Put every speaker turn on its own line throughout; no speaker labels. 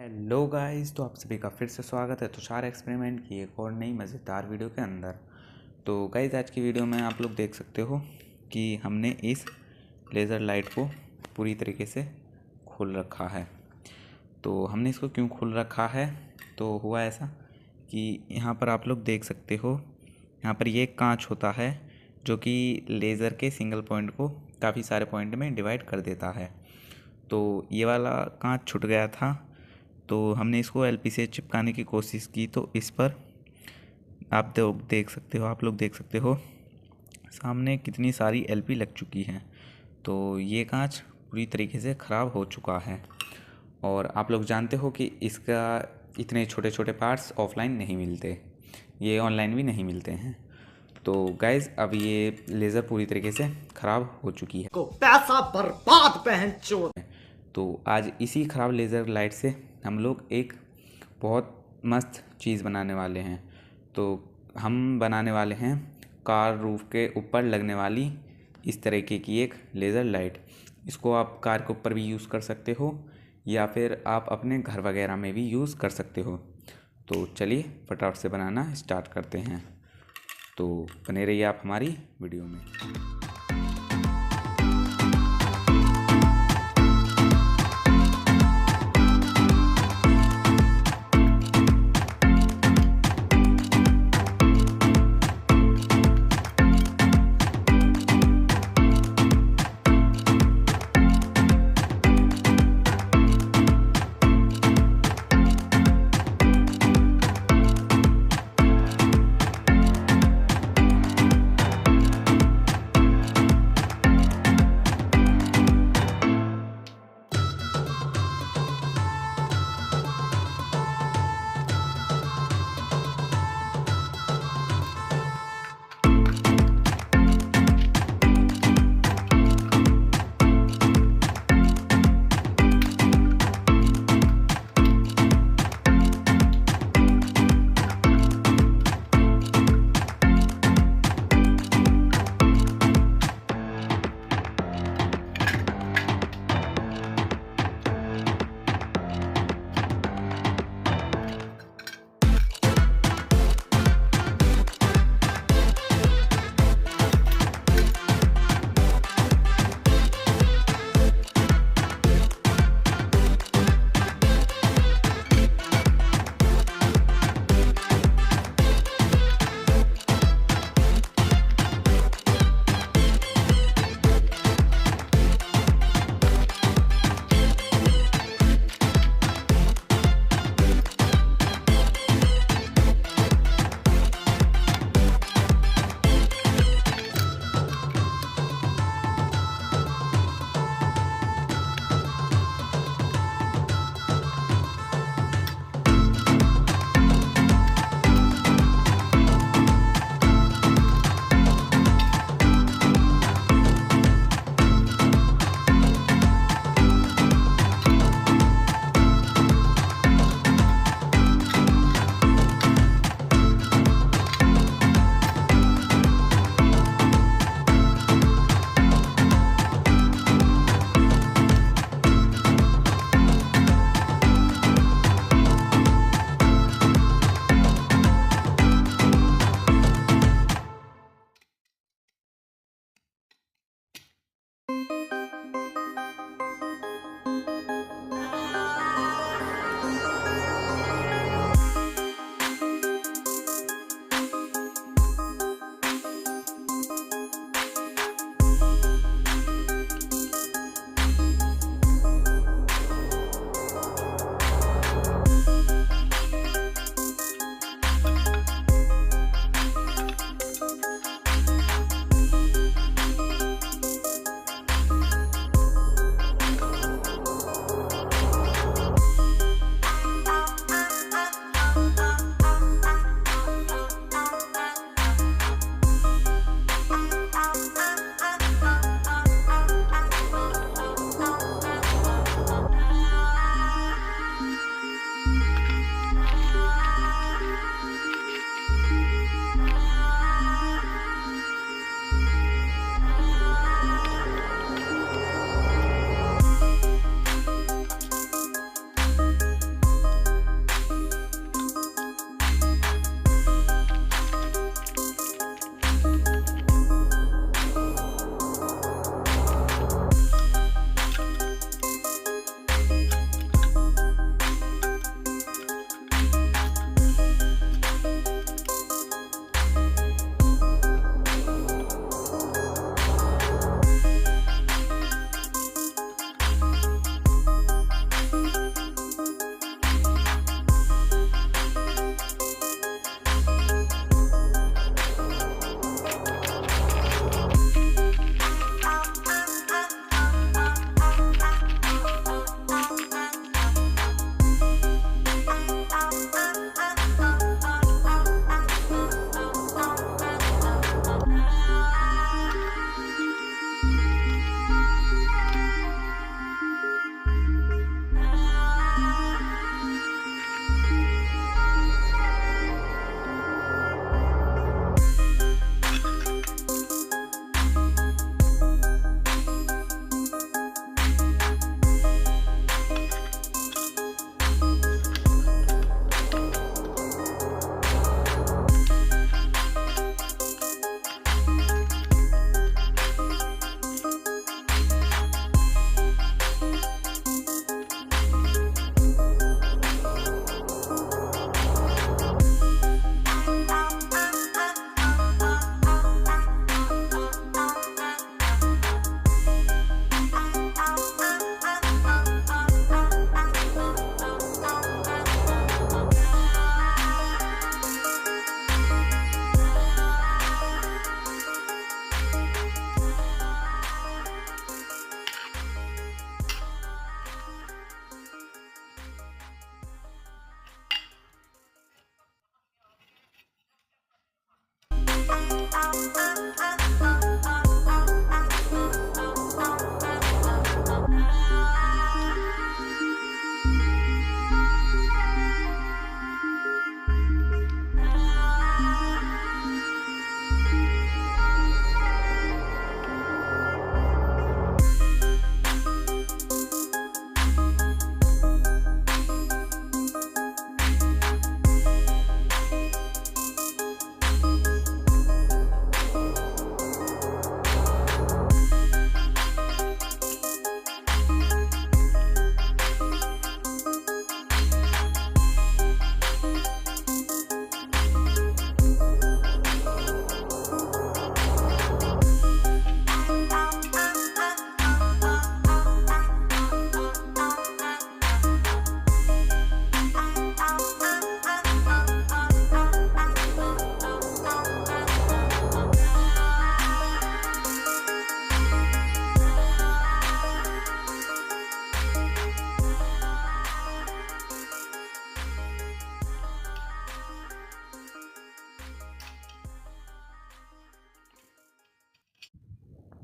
Hello guys, तो आप सभी का फिर से स्वागत है तुषार एक्सपेरिमेंट की एक और नई मज़ेदार वीडियो के अंदर। तो गाइस, आज की वीडियो में आप लोग देख सकते हो कि हमने इस लेज़र लाइट को पूरी तरीके से खोल रखा है। तो हमने इसको क्यों खोल रखा है, तो हुआ ऐसा कि यहाँ पर आप लोग देख सकते हो, यहाँ पर ये कांच होता है जो कि लेज़र के सिंगल पॉइंट को काफ़ी सारे पॉइंट में डिवाइड कर देता है। तो ये वाला कांच छूट गया था, तो हमने इसको एलपी से चिपकाने की कोशिश की। तो इस पर आप आप लोग देख सकते हो सामने कितनी सारी एलपी लग चुकी हैं। तो ये कांच पूरी तरीके से ख़राब हो चुका है। और आप लोग जानते हो कि इसका इतने छोटे छोटे पार्ट्स ऑफलाइन नहीं मिलते, ये ऑनलाइन भी नहीं मिलते हैं। तो गाइज़, अब ये लेज़र पूरी तरीके से ख़राब हो चुकी है,
को पैसा बर्बाद पहनचोद।
तो आज इसी ख़राब लेज़र लाइट से हम लोग एक बहुत मस्त चीज़ बनाने वाले हैं। तो हम बनाने वाले हैं कार रूफ के ऊपर लगने वाली इस तरीके की एक लेज़र लाइट। इसको आप कार के ऊपर भी यूज़ कर सकते हो या फिर आप अपने घर वगैरह में भी यूज़ कर सकते हो। तो चलिए फटाफट से बनाना स्टार्ट करते हैं। तो बने रहिए आप हमारी वीडियो में।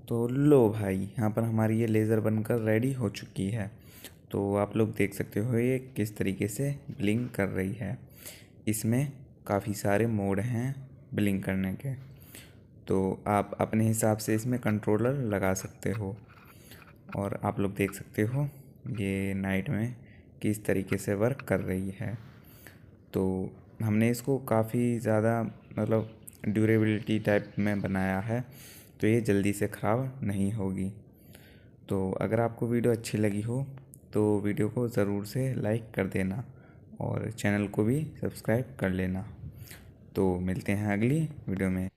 तो लो भाई, यहाँ पर हमारी ये लेज़र बनकर रेडी हो चुकी है। तो आप लोग देख सकते हो ये किस तरीके से ब्लिंक कर रही है। इसमें काफ़ी सारे मोड हैं ब्लिंक करने के, तो आप अपने हिसाब से इसमें कंट्रोलर लगा सकते हो। और आप लोग देख सकते हो ये नाइट में किस तरीके से वर्क कर रही है। तो हमने इसको काफ़ी ज़्यादा मतलब ड्यूरेबिलिटी टाइप में बनाया है, तो ये जल्दी से ख़राब नहीं होगी। तो अगर आपको वीडियो अच्छी लगी हो तो वीडियो को ज़रूर से लाइक कर देना और चैनल को भी सब्सक्राइब कर लेना। तो मिलते हैं अगली वीडियो में।